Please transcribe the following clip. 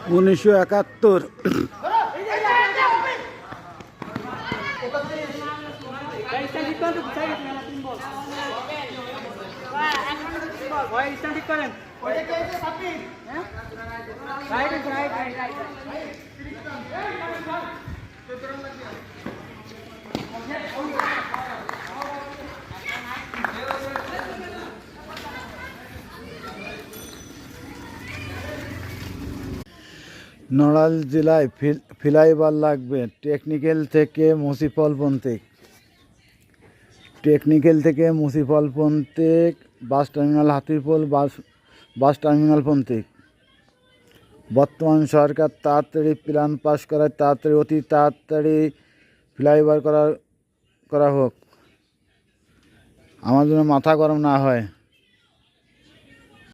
1971। নড়াইল জেলায় ফ্লাইওভার লাগবে টেকনিক্যাল থেকে মুন্সিপাল পন্থিক bus terminal Hatirpool bus terminal পন্থিক। বর্তমান সরকার তাড়াতাড়ি প্ল্যান পাস করায় অতি তাড়াতাড়ি ফ্লাইওভার করা হোক, আমার জন্য মাথা গরম না হয়।